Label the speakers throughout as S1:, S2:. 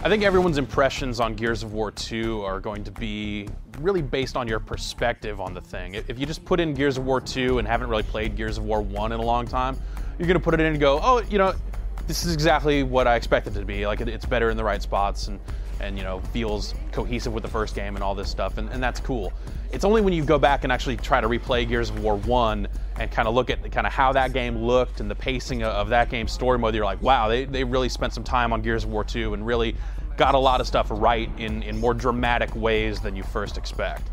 S1: I think everyone's impressions on Gears of War 2 are going to be really based on your perspective on the thing. If you just put in Gears of War 2 and haven't really played Gears of War 1 in a long time, you're going to put it in and go, oh, you know, this is exactly what I expected it to be. Like, it's better in the right spots and you know, feels cohesive with the first game and all this stuff, and that's cool. It's only when you go back and actually try to replay Gears of War 1 and kind of look at kind of how that game looked and the pacing of that game's story mode, you're like, wow, they really spent some time on Gears of War 2 and really got a lot of stuff right in more dramatic ways than you first expect.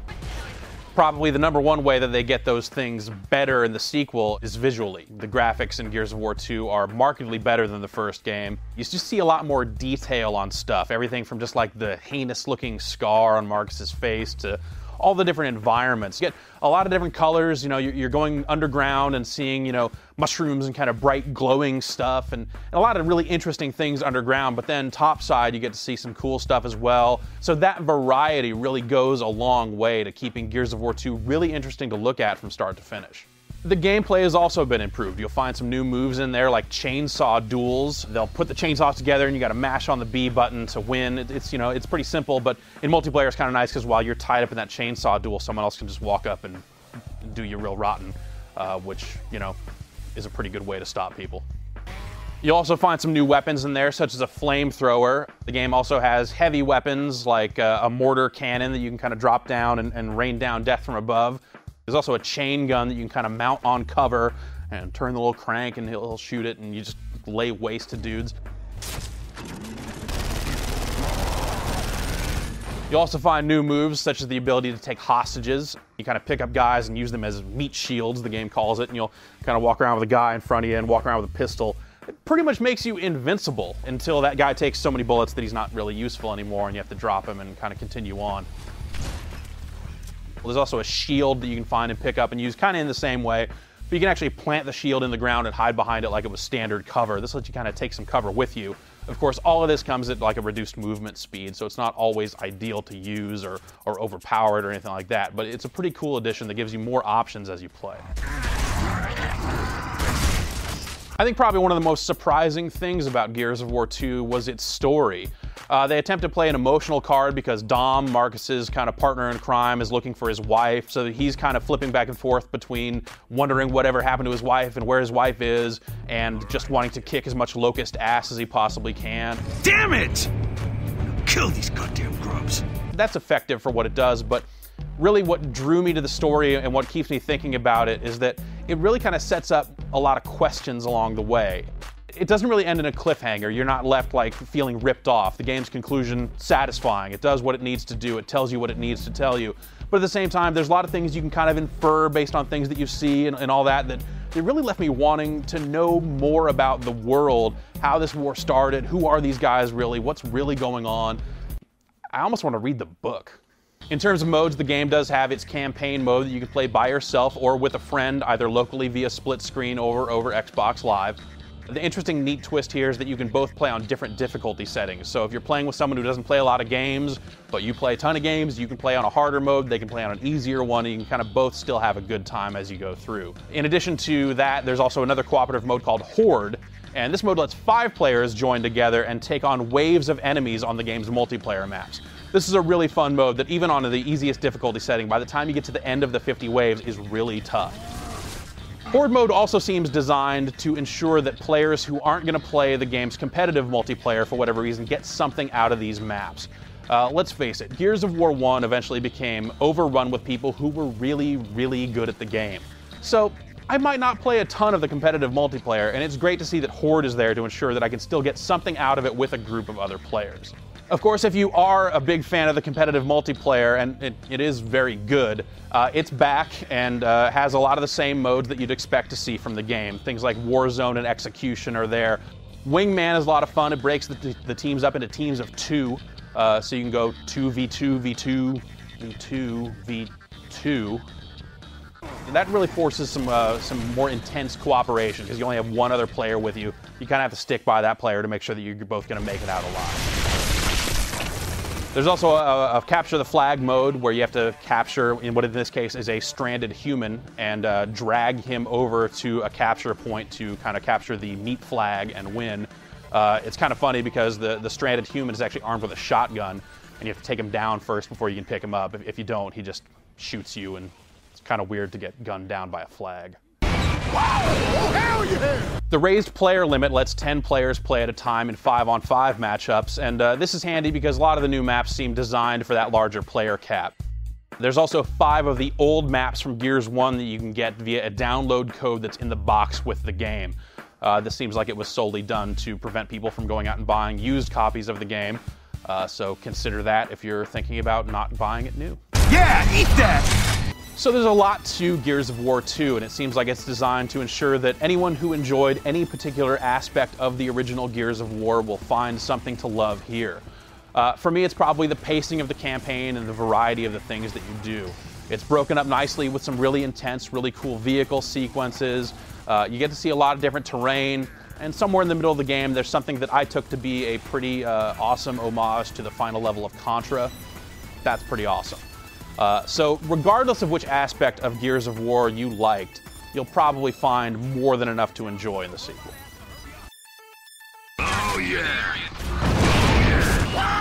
S1: Probably the number one way that they get those things better in the sequel is visually. The graphics in Gears of War 2 are markedly better than the first game. You just see a lot more detail on stuff. Everything from just like the heinous looking scar on Marcus's face to all the different environments. You get a lot of different colors. You know, you're going underground and seeing, you know, mushrooms and kind of bright glowing stuff and a lot of really interesting things underground, but then topside you get to see some cool stuff as well. So that variety really goes a long way to keeping Gears of War 2 really interesting to look at from start to finish. The gameplay has also been improved. You'll find some new moves in there like chainsaw duels. They'll put the chainsaws together and you gotta mash on the B button to win. It's, you know, it's pretty simple, but in multiplayer it's kind of nice because while you're tied up in that chainsaw duel, someone else can just walk up and do you real rotten, which, you know, is a pretty good way to stop people. You'll also find some new weapons in there, such as a flamethrower. The game also has heavy weapons like a mortar cannon that you can kind of drop down and rain down death from above. There's also a chain gun that you can kind of mount on cover and turn the little crank and he'll shoot it and you just lay waste to dudes. You'll also find new moves such as the ability to take hostages. You kind of pick up guys and use them as meat shields, the game calls it, and you'll kind of walk around with a guy in front of you and walk around with a pistol. It pretty much makes you invincible until that guy takes so many bullets that he's not really useful anymore and you have to drop him and kind of continue on. There's also a shield that you can find and pick up and use kind of in the same way, but you can actually plant the shield in the ground and hide behind it like it was standard cover. This lets you kind of take some cover with you. Of course, all of this comes at like a reduced movement speed, so it's not always ideal to use or overpowered or anything like that, but it's a pretty cool addition that gives you more options as you play. I think probably one of the most surprising things about Gears of War 2 was its story. They attempt to play an emotional card because Dom, Marcus's kind of partner in crime, is looking for his wife, so that he's kind of flipping back and forth between wondering whatever happened to his wife and where his wife is, and just wanting to kick as much Locust ass as he possibly can.
S2: Damn it! Kill these goddamn grubs.
S1: That's effective for what it does, but really what drew me to the story and what keeps me thinking about it is that it really kind of sets up a lot of questions along the way. It doesn't really end in a cliffhanger. You're not left like feeling ripped off. The game's conclusion satisfying. It does what it needs to do. It tells you what it needs to tell you. But at the same time, there's a lot of things you can kind of infer based on things that you see and all that it really left me wanting to know more about the world, how this war started, who are these guys really, what's really going on. I almost want to read the book. In terms of modes, the game does have its campaign mode that you can play by yourself or with a friend, either locally via split screen or over Xbox Live. The interesting, neat twist here is that you can both play on different difficulty settings. So if you're playing with someone who doesn't play a lot of games, but you play a ton of games, you can play on a harder mode, they can play on an easier one, and you can kind of both still have a good time as you go through. In addition to that, there's also another cooperative mode called Horde, and this mode lets 5 players join together and take on waves of enemies on the game's multiplayer maps. This is a really fun mode that even on the easiest difficulty setting, by the time you get to the end of the 50 waves, is really tough. Horde mode also seems designed to ensure that players who aren't going to play the game's competitive multiplayer for whatever reason get something out of these maps. Let's face it, Gears of War 1 eventually became overrun with people who were really, really good at the game. So I might not play a ton of the competitive multiplayer, and it's great to see that Horde is there to ensure that I can still get something out of it with a group of other players. Of course, if you are a big fan of the competitive multiplayer, and it is very good, it's back and has a lot of the same modes that you'd expect to see from the game. Things like Warzone and Execution are there. Wingman is a lot of fun. It breaks the teams up into teams of 2, so you can go 2v2, v2, v2, v2. And that really forces some more intense cooperation because you only have one other player with you. You kind of have to stick by that player to make sure that you're both going to make it out alive. There's also a capture the flag mode where you have to capture, in what in this case is a stranded human, and drag him over to a capture point to kind of capture the meat flag and win. It's kind of funny because the stranded human is actually armed with a shotgun, and you have to take him down first before you can pick him up. If you don't, he just shoots you, and it's kind of weird to get gunned down by a flag.
S2: Wow! Oh, hell yeah!
S1: The raised player limit lets 10 players play at a time in 5-on-5 matchups, and this is handy because a lot of the new maps seem designed for that larger player cap. There's also 5 of the old maps from Gears 1 that you can get via a download code that's in the box with the game. This seems like it was solely done to prevent people from going out and buying used copies of the game, so consider that if you're thinking about not buying it new.
S2: Yeah, eat that!
S1: So there's a lot to Gears of War 2, and it seems like it's designed to ensure that anyone who enjoyed any particular aspect of the original Gears of War will find something to love here. For me, it's probably the pacing of the campaign and the variety of the things that you do. It's broken up nicely with some really intense, really cool vehicle sequences. You get to see a lot of different terrain, and somewhere in the middle of the game, there's something that I took to be a pretty awesome homage to the final level of Contra. That's pretty awesome. So regardless of which aspect of Gears of War you liked, you'll probably find more than enough to enjoy in the sequel.
S2: Oh yeah! Oh yeah!